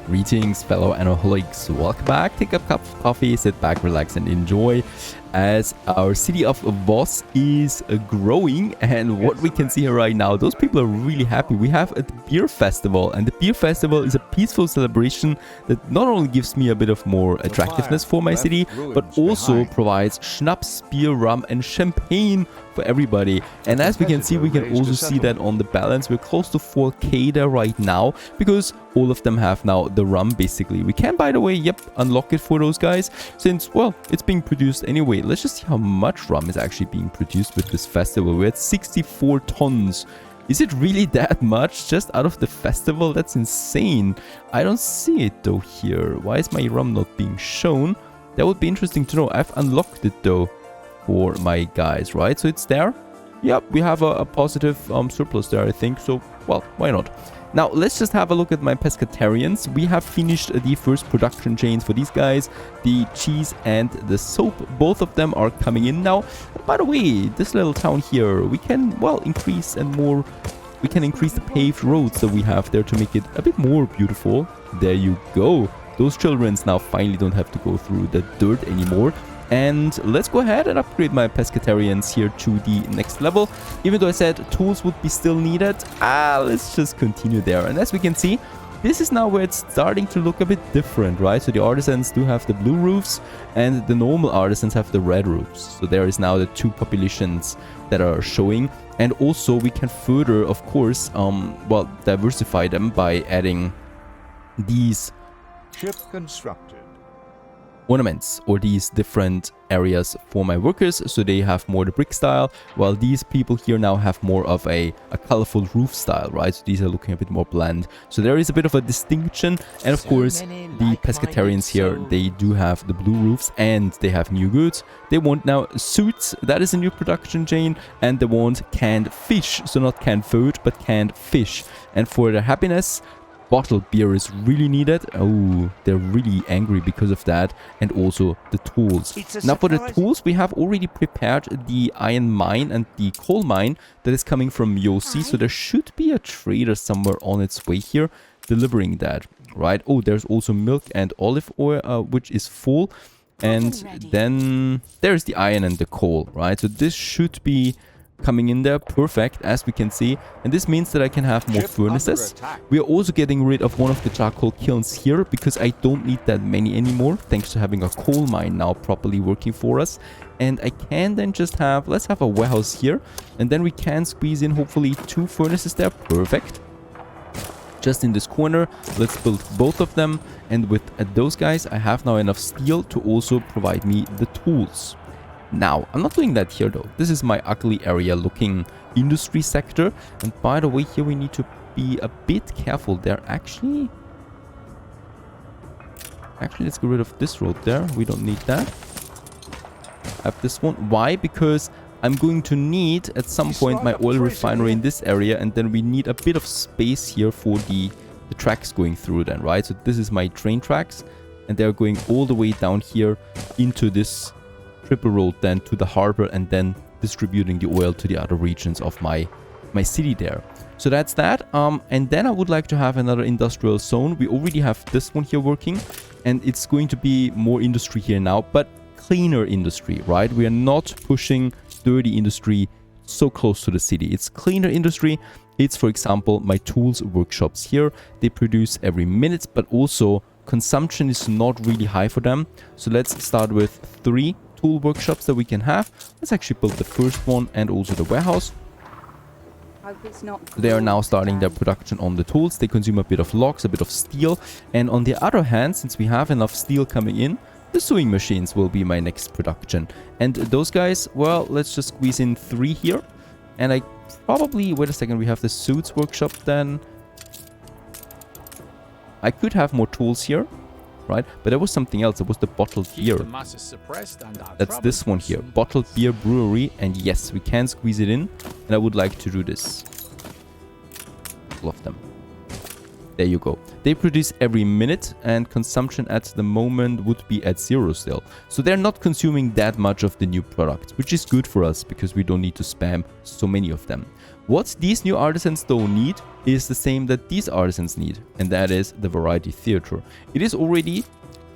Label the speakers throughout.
Speaker 1: Greetings, fellow Annoholics. Welcome back. Take a cup of coffee, sit back, relax, and enjoy as our city of Voss is growing. And what we can see here right now, those people are really happy. We have a beer festival, and the beer festival is a peaceful celebration that not only gives me a bit of more attractiveness for my city, but also provides schnapps, beer, rum, and champagne for everybody. And as we can see, we can also see that on the balance, we're close to 4K there right now, because all of them have now the rum, basically. We can, by the way, unlock it for those guys, since, well, it's being produced anyway. Let's just see how much rum is actually being produced with this festival. We're at 64 tons. Is it really that much just out of the festival? That's insane. I don't see it though here. Why is my rum not being shown? That would be interesting to know. I've unlocked it though for my guys, right? So it's there. Yep, we have a positive surplus there, I think. So, well, why not? Now, let's just have a look at my pescatarians. We have finished the first production chains for these guys. The cheese and the soap, both of them are coming in now. By the way, this little town here, we can, well, increase the paved roads that we have there to make it a bit more beautiful. There you go. Those children now finally don't have to go through the dirt anymore. And let's go ahead and upgrade my pescatarians here to the next level. Even though I said tools would be still needed, let's just continue there. And as we can see, this is now where it's starting to look a bit different, right? So the artisans do have the blue roofs and the normal artisans have the red roofs. So there is now the two populations that are showing. And also we can further, of course, well, diversify them by adding these
Speaker 2: ship constructed
Speaker 1: ornaments or these different areas for my workers, so they have more the brick style, while these people here now have more of a colorful roof style, right? So these are looking a bit more bland. So there is a bit of a distinction, and of course the pescatarians here, they do have the blue roofs and they have new goods. They want now suits, that is a new production chain, and they want canned fish, so not canned food but canned fish. And for their happiness, bottled beer is really needed. Oh, they're really angry because of that. And also the tools. Now for the tools, we have already prepared the iron mine and the coal mine that is coming from Yossi. So there should be a trader somewhere on its way here delivering that, right? Oh, there's also milk and olive oil, which is full. And then there's the iron and the coal, right? So this should be coming in there perfect, as we can see, and this means that I can have more furnaces. We are also getting rid of one of the charcoal kilns here because I don't need that many anymore, thanks to having a coal mine now properly working for us. And I can then just have, let's have a warehouse here, and then we can squeeze in hopefully 2 furnaces there. Perfect. Just in this corner, let's build both of them, and with those guys I have now enough steel to also provide me the tools. Now, I'm not doing that here though. This is my ugly area looking industry sector. And by the way, here we need to be a bit careful there. Actually, let's get rid of this road there. We don't need that. Have this one. Why? Because I'm going to need at some point my oil refinery in this area. And then we need a bit of space here for the tracks going through then, right? So this is my train tracks. And they're going all the way down here into this triple road then to the harbor, and then distributing the oil to the other regions of my city there. So that's that. And then I would like to have another industrial zone. We already have this one here working, and it's going to be more industry here now, but cleaner industry, right? We are not pushing dirty industry so close to the city. It's cleaner industry. It's, for example, my tools workshops here. They produce every minute, but also consumption is not really high for them. So let's start with 3 tool workshops that we can have. Let's actually build the first one and also the warehouse. They are now starting their production on the tools. They consume a bit of logs, a bit of steel. And on the other hand, since we have enough steel coming in, the sewing machines will be my next production. And those guys, well, let's just squeeze in 3 here. And I probably, wait a second, we have the suits workshop then. I could have more tools here, right? But there was something else. It was the bottled beer. That's this one here. Bottled beer brewery. And yes, we can squeeze it in. And I would like to do this. All of them. There you go. They produce every minute, and consumption at the moment would be at 0 still. So they're not consuming that much of the new product, which is good for us because we don't need to spam so many of them. What these new artisans though need is the same that these artisans need, and that is the variety theater. It is already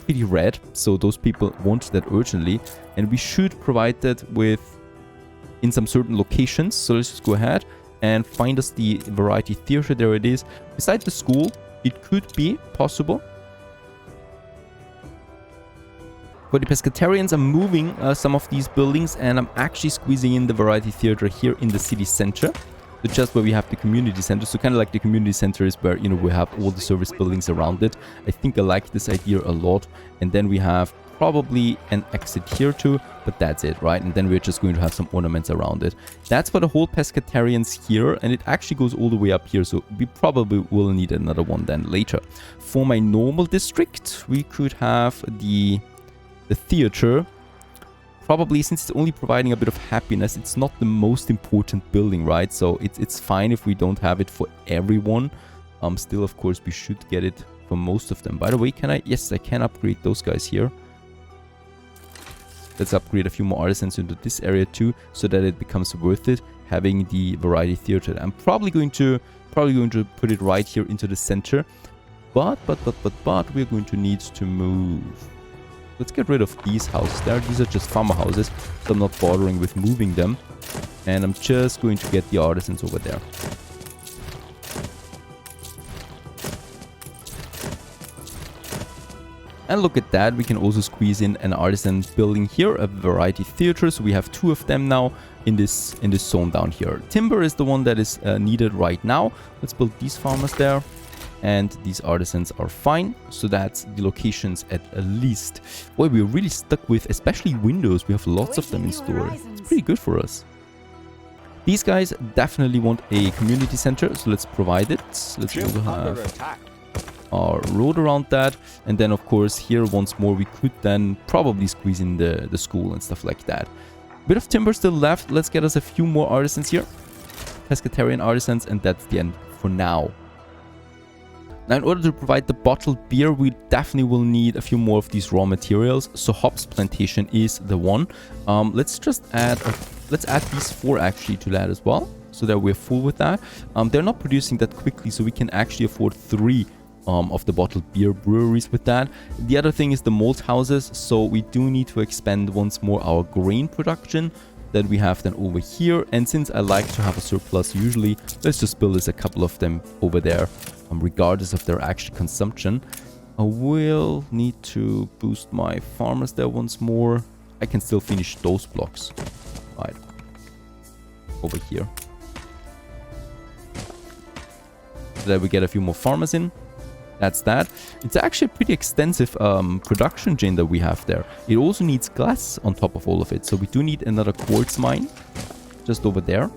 Speaker 1: pretty red, so those people want that urgently, and we should provide that with in some certain locations. So let's just go ahead and find us the variety theater. There it is. Beside the school, it could be possible. For the pescatarians, I'm moving some of these buildings, and I'm actually squeezing in the variety theater here in the city center. So just where we have the community center. So kind of like the community center is where, you know, we have all the service buildings around it. I think I like this idea a lot. And then we have probably an exit here too, but that's it, right? And then we're just going to have some ornaments around it. That's for the whole pescatarians here, and it actually goes all the way up here, so we probably will need another one then later. For my normal district, we could have the theater. Probably, since it's only providing a bit of happiness, it's not the most important building, right? So it's fine if we don't have it for everyone. Still, of course, we should get it for most of them. By the way, can I? Yes, I can upgrade those guys here. Let's upgrade a few more artisans into this area too, so that it becomes worth it having the variety theater. I'm probably going to put it right here into the center, but we're going to need to move. Let's get rid of these houses there. These are just farmer houses, so I'm not bothering with moving them. And I'm just going to get the artisans over there. And look at that, we can also squeeze in an artisan building here, a variety theater. So we have 2 of them now in this zone down here. Timber is the one that is needed right now. Let's build these farmers there. And these artisans are fine. So that's the locations at least. Boy, we're really stuck with especially windows. We have lots of them in store. It's pretty good for us. These guys definitely want a community center, so let's provide it. Let's also have our road around that. And then, of course, here once more, we could then probably squeeze in the school and stuff like that. Bit of timber still left. Let's get us a few more artisans here. Pescatarian artisans, and that's the end for now. Now, in order to provide the bottled beer, we definitely will need a few more of these raw materials. So hops plantation is the one. Let's just add, let's add these 4 actually to that as well, so that we're full with that. They're not producing that quickly, so we can actually afford 3 of the bottled beer breweries with that. The other thing is the malt houses, so we do need to expand once more our grain production that we have then over here. And since I like to have a surplus usually, let's just build us a couple of them over there. Regardless of their actual consumption. I will need to boost my farmers there once more. I can still finish those blocks. Right. Over here. So that we get a few more farmers in. That's that. It's actually a pretty extensive production chain that we have there. It also needs glass on top of all of it. So we do need another quartz mine. Just over there.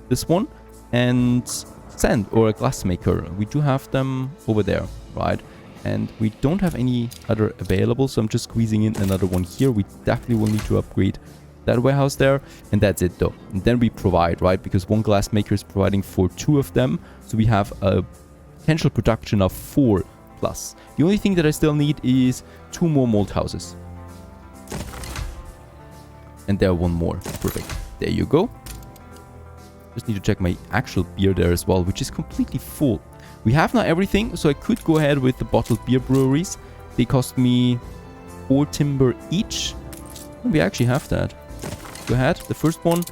Speaker 1: This one. And sand or a glass maker. We do have them over there, right? And we don't have any other available, so I'm just squeezing in another one here. We definitely will need to upgrade that warehouse there, and that's it though. And then we provide, right? Because one glass maker is providing for 2 of them, so we have a potential production of 4 plus. The only thing that I still need is 2 more mold houses. And there 1 more. Perfect. There you go. Just need to check my actual beer there as well, which is completely full. We have now everything, so I could go ahead with the bottled beer breweries. They cost me 4 timber each. And we actually have that. Go ahead, the first one.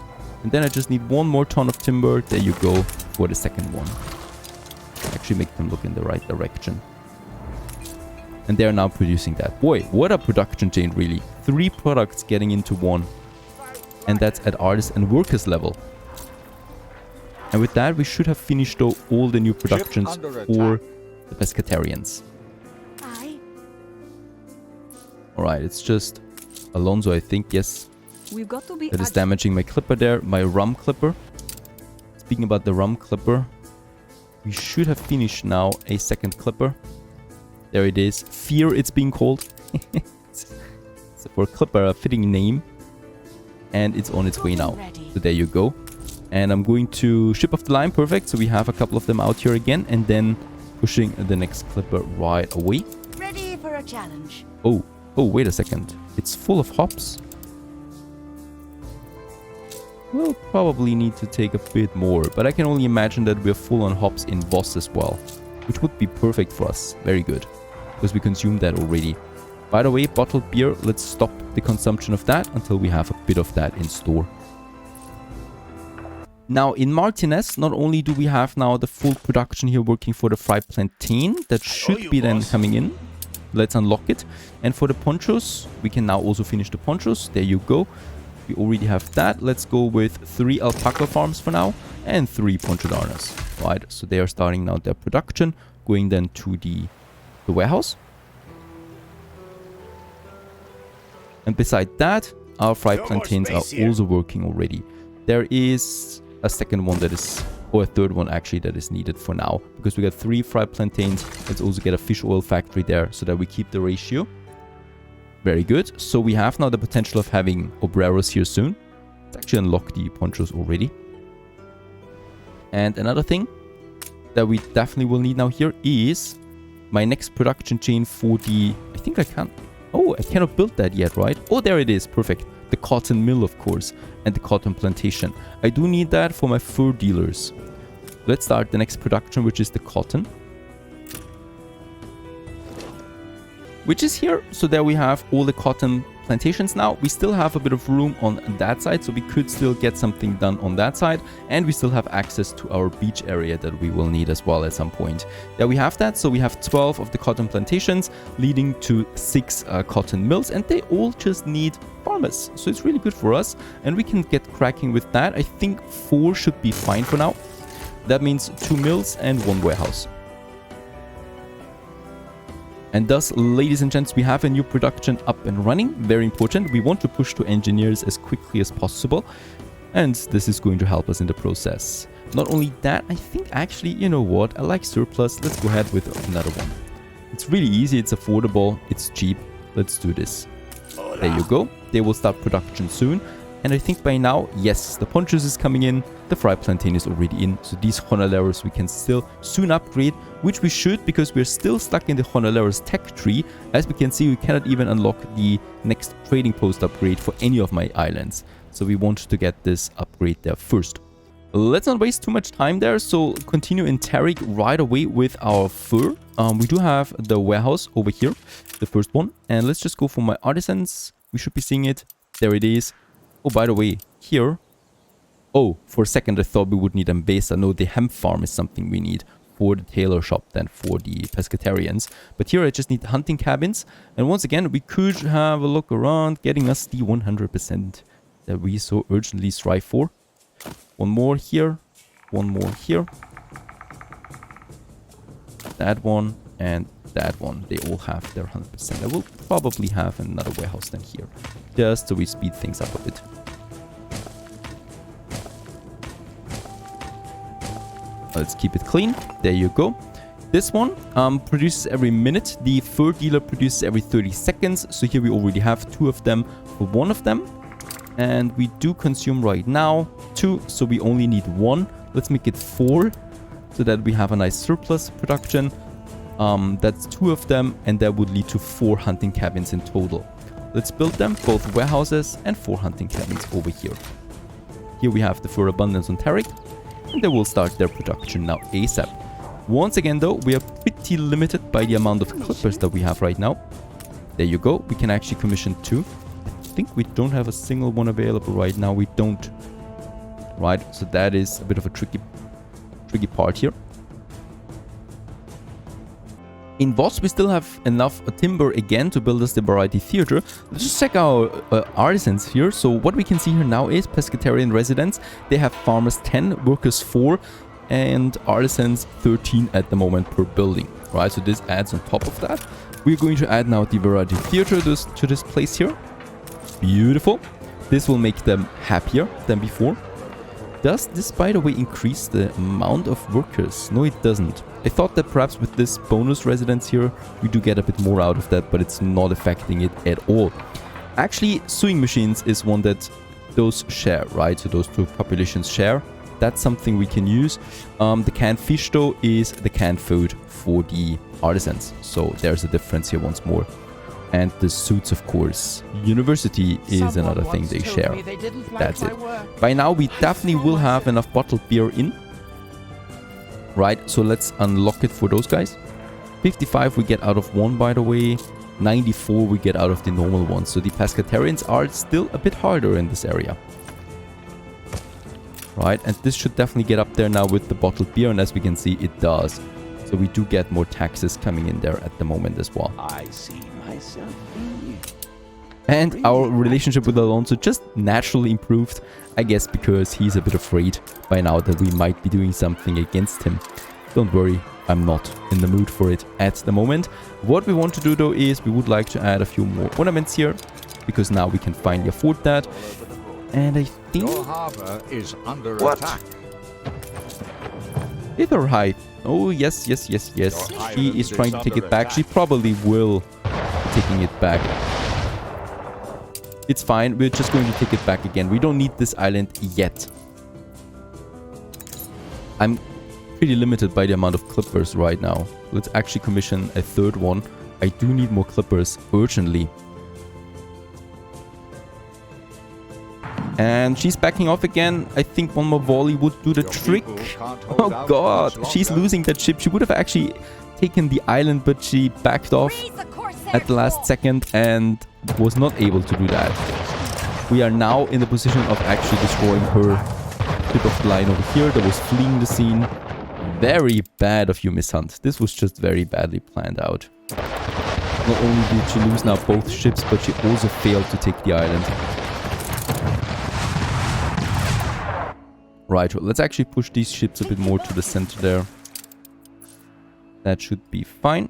Speaker 1: And then I just need 1 more ton of timber. There you go for the second one. Actually make them look in the right direction. And they're now producing that. Boy, what a production chain really. 3 products getting into 1. And that's at artist and workers level. And with that, we should have finished though all the new productions for the pescatarians. Alright, it's just Alonso, I think, yes.
Speaker 3: We've got to be
Speaker 1: that is damaging my clipper there, my rum clipper. Speaking about the rum clipper, we should have finished now a second clipper. There it is. Fear, it's being called. It's for clipper, a fitting name. And it's on its way now. So there you go. And I'm going to ship off the line. Perfect. So we have a couple of them out here again. And then pushing the next clipper right away.
Speaker 3: Ready for a challenge.
Speaker 1: Oh, wait a second. It's full of hops. we'll probably need to take a bit more. But I can only imagine that we're full on hops in Voss as well, which would be perfect for us. Very good, because we consumed that already. By the way, bottled beer, let's stop the consumption of that until we have a bit of that in store. Now in Martinez, not only do we have now the full production here working for the fried plantain, that should be then coming in. Let's unlock it. And for the ponchos, we can now also finish the ponchos. There you go. We already have that. Let's go with 3 alpaca farms for now and 3 ponchodanas. Right, so they are starting now their production, going then to the warehouse. And beside that, our fried plantains are also working already. There is a second one that is, or a third one actually, that is needed for now. Because we got 3 fried plantains. Let's also get a fish oil factory there so that we keep the ratio. Very good. So we have now the potential of having obreros here soon. Let's actually unlock the ponchos already. And another thing that we definitely will need now here is my next production chain for the... I think I can't... Oh, I cannot build that yet, right? Oh, there it is. Perfect. The cotton mill, of course, and the cotton plantation. I do need that for my fur dealers. Let's start the next production, which is the cotton. Which is here. So there we have all the cotton plantations now. We still have a bit of room on that side, so we could still get something done on that side. And we still have access to our beach area that we will need as well at some point. There we have that. So we have 12 of the cotton plantations leading to 6 cotton mills, and they all just need farmers. So it's really good for us, and we can get cracking with that. I think 4 should be fine for now. That means 2 mills and 1 warehouse. And thus, ladies and gents, we have a new production up and running. Very important. We want to push to engineers as quickly as possible. And this is going to help us in the process. Not only that, I think actually, you know what? I like surplus. Let's go ahead with another one. It's really easy. It's affordable. It's cheap. Let's do this. There you go. They will start production soon. And I think by now, yes, the ponchos is coming in. The fried plantain is already in. So these Honoleros we can still soon upgrade, which we should, because we're still stuck in the Honoleros tech tree. As we can see, we cannot even unlock the next trading post upgrade for any of my islands. So we want to get this upgrade there first. Let's not waste too much time there. So continue in Tarik right away with our fur. We do have the warehouse over here, the first one. And let's just go for my artisans. We should be seeing it. There it is. Oh, by the way, here... Oh, for a second I thought we would need Mbesa. No, the hemp farm is something we need for the tailor shop than for the pescatarians. But here I just need the hunting cabins. And once again, we could have a look around, getting us the 100% that we so urgently strive for. One more here. One more here. That one and that one. They all have their 100%. I will probably have another warehouse than here, just so we speed things up a bit. Let's keep it clean. There you go. This one produces every minute. The fur dealer produces every 30 seconds. So here we already have 2 of them for 1 of them. And we do consume right now 2. So we only need 1. Let's make it 4 so that we have a nice surplus production. That's 2 of them, and that would lead to 4 hunting cabins in total. Let's build them, both warehouses and 4 hunting cabins over here. Here we have the fur abundance on Tarik, and they will start their production now ASAP. Once again though, we are pretty limited by the amount of clippers that we have right now. There you go, we can actually commission 2. I think we don't have a single one available right now, we don't. Right, so that is a bit of a tricky part here. In Voss, we still have enough timber again to build us the variety theater. Let's just check our artisans here. So what we can see here now is pescatarian residents. They have farmers 10, workers 4, and artisans 13 at the moment per building. Right, so this adds on top of that. We're going to add now the variety theater to this place here. Beautiful. This will make them happier than before. Does this, by the way, increase the amount of workers? No, it doesn't. I thought that perhaps with this bonus residence here, we do get a bit more out of that, but it's not affecting it at all. Actually, sewing machines is one that those share, right? So those 2 populations share. That's something we can use. The canned fish, though, is the canned food for the artisans. So there's a difference here once more. And the suits, of course. University is another thing they share. That's it. By now, we definitely will have enough bottled beer in. Right, so let's unlock it for those guys. 55 we get out of one, by the way. 94 we get out of the normal one. So the pescatarians are still a bit harder in this area. Right, and this should definitely get up there now with the bottled beer. And as we can see, it does. So we do get more taxes coming in there at the moment as well.
Speaker 2: I see myself in you.
Speaker 1: And our relationship with Alonso just naturally improved, I guess because he's a bit afraid by now that we might be doing something against him. Don't worry, I'm not in the mood for it at the moment. What we want to do though is we would like to add a few more ornaments here, because now we can finally afford that. And I think...
Speaker 2: Your harbor is under attack.
Speaker 1: Hither high. Oh, yes, yes, yes, yes. She is trying to take it back. She probably will be taking it back. It's fine. We're just going to take it back again. We don't need this island yet. I'm pretty limited by the amount of clippers right now. Let's actually commission a third one. I do need more clippers urgently. And she's backing off again. I think one more volley would do the trick. Oh god, she's losing that ship. She would have actually taken the island, but she backed off at the last second and was not able to do that. We are now in the position of actually destroying her ship of the line over here that was fleeing the scene. Very bad of you, Miss Hunt. This was just very badly planned out. Not only did she lose now both ships, but she also failed to take the island. Right, well, let's actually push these ships a bit more to the center there. That should be fine.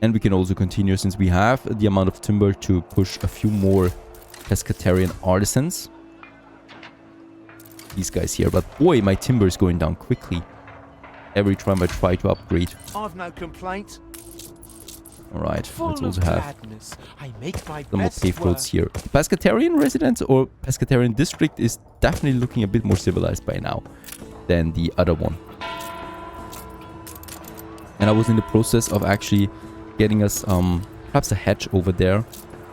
Speaker 1: And we can also continue, since we have the amount of timber, to push a few more pescatarian artisans. These guys here. But boy, my timber is going down quickly every time I try to upgrade.
Speaker 4: I've no complaints.
Speaker 1: Alright, let's also have some more paved roads here. The pescatarian residence or pescatarian district is definitely looking a bit more civilized by now than the other one. And I was in the process of actually getting us perhaps a hedge over there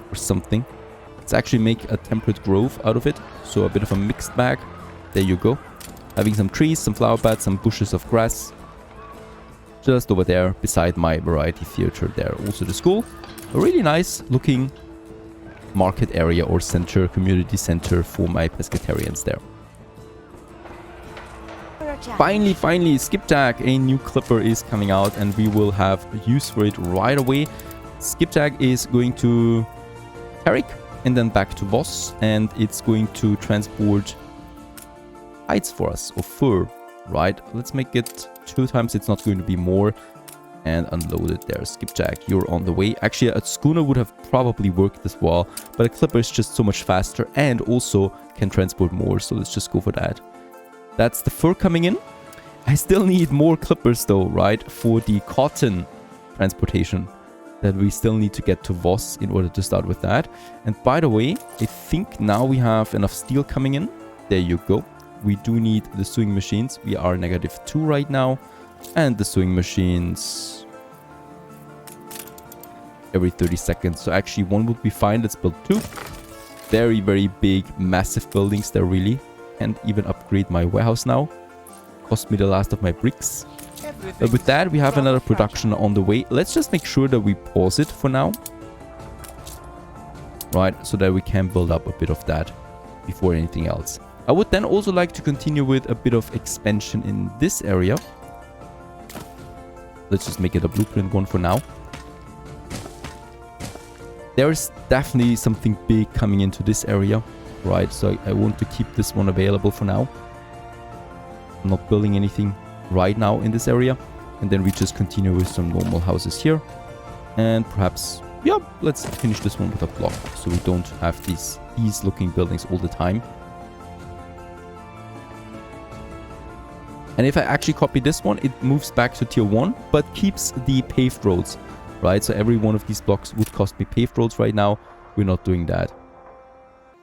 Speaker 1: or something. Let's actually make a temperate grove out of it. So a bit of a mixed bag. There you go. Having some trees, some flower beds, some bushes of grass. Just over there beside my variety theater there. Also the school. A really nice looking market area or center, community center for my pescatarians there. Finally, Skipjack, a new clipper is coming out and we will have use for it right away. Skipjack is going to Carrick and then back to Voss, and it's going to transport hides for us, or fur, right? Let's make it 2 times, it's not going to be more, and unload it there. Skipjack, you're on the way. Actually, a schooner would have probably worked as well, but a clipper is just so much faster and also can transport more, so let's just go for that. That's the fur coming in. I still need more clippers though, right? For the cotton transportation that we still need to get to Voss in order to start with that. And by the way, I think now we have enough steel coming in. There you go. We do need the sewing machines. We are -2 right now. And the sewing machines every 30 seconds. So actually one would be fine. Let's build 2. Very, very big, massive buildings there really. And even upgrade my warehouse now. Cost me the last of my bricks. But with that, we have another production on the way. Let's just make sure that we pause it for now. Right, so that we can build up a bit of that before anything else. I would then also like to continue with a bit of expansion in this area. Let's just make it a blueprint one for now. There's definitely something big coming into this area. Right, so I want to keep this one available for now. I'm not building anything right now in this area. And then we just continue with some normal houses here. And perhaps, yeah, let's finish this one with a block. So we don't have these looking buildings all the time. And if I actually copy this one, it moves back to tier 1, but keeps the paved roads. Right, so every one of these blocks would cost me paved roads right now. We're not doing that.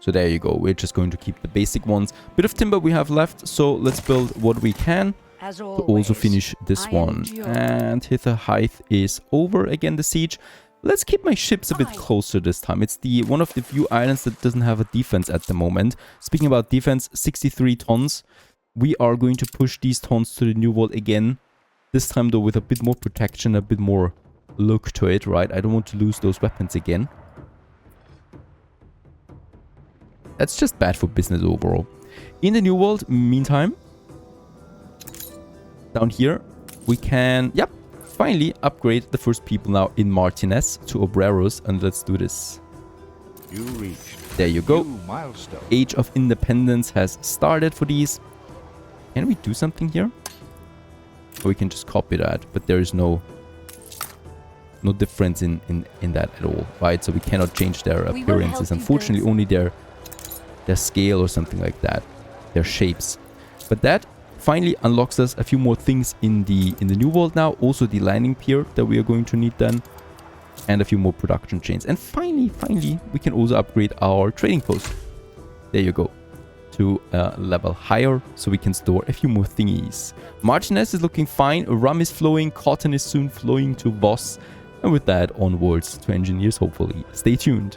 Speaker 1: So there you go. We're just going to keep the basic ones. Bit of timber we have left, so let's build what we can to also finish this one. And Hither Height is over again, the siege. Let's keep my ships a bit closer this time. It's the one of the few islands that doesn't have a defense at the moment. Speaking about defense, 63 tons. We are going to push these tons to the New World again. This time though with a bit more protection, a bit more look to it, right? I don't want to lose those weapons again. That's just bad for business overall. In the New World, meantime, down here, we can, yep, finally upgrade the first people now in Martinez to Obreros, and let's do this.
Speaker 2: You reached
Speaker 1: There you go.
Speaker 2: new milestone.
Speaker 1: Age of Independence has started for these. Can we do something here? Or we can just copy that, but there is no difference in that at all, right? So we cannot change their appearances. Unfortunately, only their scale or something like that, their shapes. But that finally unlocks us a few more things in the New World now. Also the landing pier that we are going to need then, and a few more production chains. And finally, we can also upgrade our trading post. There you go, to a level higher, so we can store a few more thingies. Martinez is looking fine. Rum is flowing. Cotton is soon flowing to Voss. And with that, onwards to engineers, hopefully. Stay tuned.